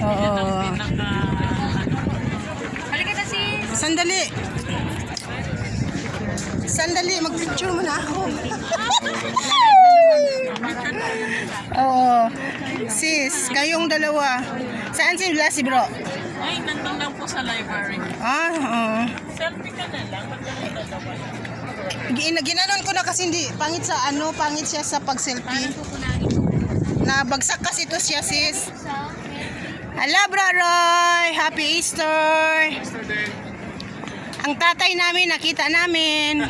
Oo. Halika na sis. Sandali. Sandali, mag-picture mo na ako. Oo. Sis, kayong dalawa. Saan sila si bro? Ay, nandun lang po sa library. Oo. Selfie ka na lang. Ginanon ko na kasi hindi. Pangit sa pangit siya sa pag-selfie. Nabagsak kasi to siya, sis. Hello, Bro Roy! Happy Easter! Ang tatay namin, nakita namin.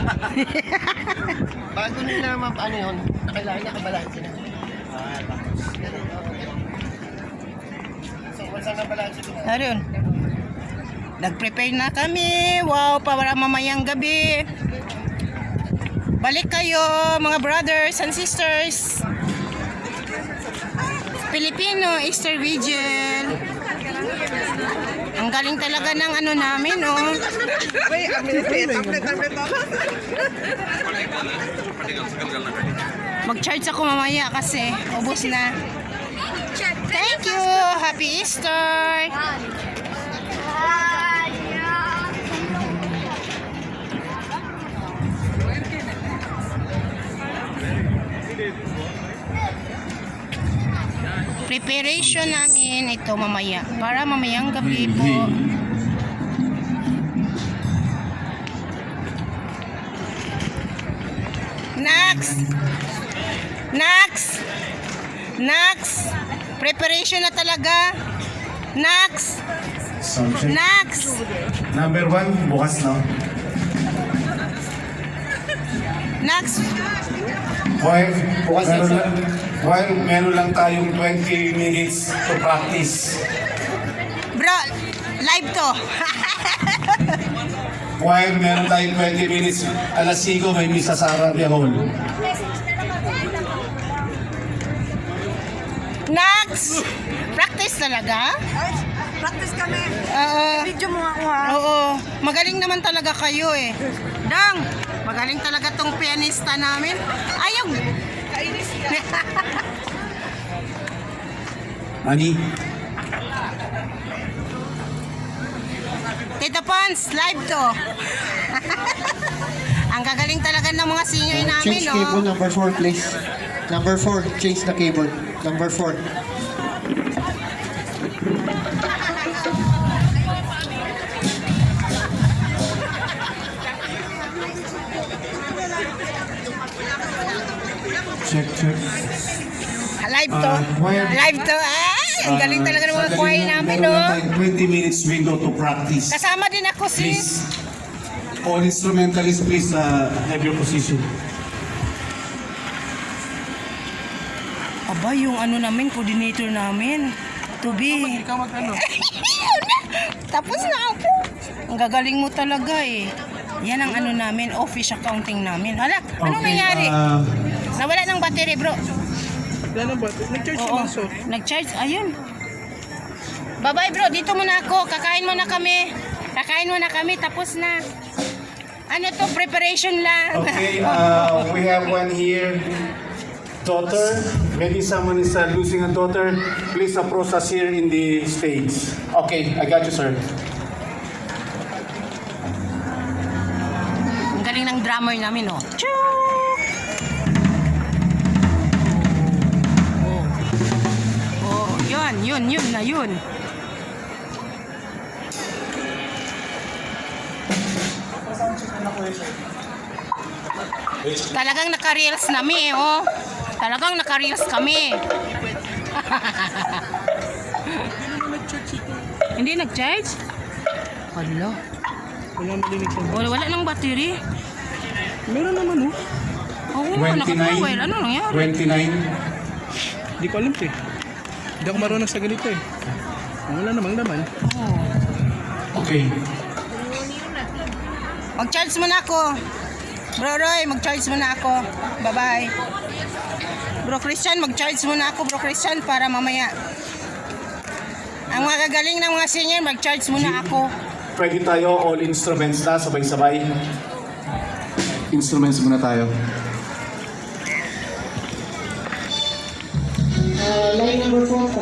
Bago nila ano yun, kailangan niya kabalansin na. So, wala na balansin na. Ayun. Nag-prepare na kami. Wow, para mamayang gabi. Balik kayo, mga brothers and sisters. Filipino Easter Vigil. Ang galing talaga ng namin, oh. Mag-charge ako mamaya kasi ubos na. Thank you. Happy Easter. Preparation namin ito mamaya para mamayang gabi po. Next preparation na talaga. Next Number 1, bukas no? next Meron lang tayong 20 minutes to practice. bro, live to. While meron tayong 20 minutes, alas 5 may misa sa Arabia Hall. Next practice talaga. Practice kami. Video mo ako ha. Oo, magaling naman talaga kayo eh. Dang, magaling talaga tong pianista namin. Ayaw. Kainis ka. Ani? Tita Pons, live to. Ang gagaling talaga ng mga singer namin, Change no? cable number 4 please. Number 4, change the cable. Number 4. Check. Live to. Live to. Ang galing talaga ng mga choir namin, no? Meron lang tayong 20 minutes window to practice. Kasama din ako, Please, sis. all instrumentalists, please have your position. Aba, yung namin, coordinator namin. To be. Ikaw mag-ano? Tapos na ako. Ang gagaling mo talaga eh. Yan ang namin, office accounting namin. Hala, anong nangyari? Nawala ng battery, bro. Ano ba? Nag-charge Oo, naman so. nag-charge. Ayun. Bye-bye, bro. Dito muna ako. Kakain muna kami. Tapos na. Ano to? Preparation lang. Okay, we have one here. Daughter, maybe someone is losing a daughter. Please approach us here in the stage. Okay, I got you, sir. Ang galing ng drummer namin, oh. Oh, yun. Talagang naka-reels nami, oh. Talagang naka-reels kami. Hindi nag-charge? Hala. Wala malinig sa Wala nang battery. Meron naman oh. Oo, naka-power. Ano nangyari? 29. Hindi ko alam eh. Hindi ako marunong sa ganito eh. Wala namang naman. Oh. Okay. Mag-charge muna ako. Bro Roy, mag-charge muna ako. Bye-bye. Bro Christian, mag-charge muna ako, Bro Christian, para mamaya. Ang mga gagaling ng mga senior, mag-charge muna ako. Pwede tayo all instruments na, sabay-sabay. Instruments muna tayo. Line number 4,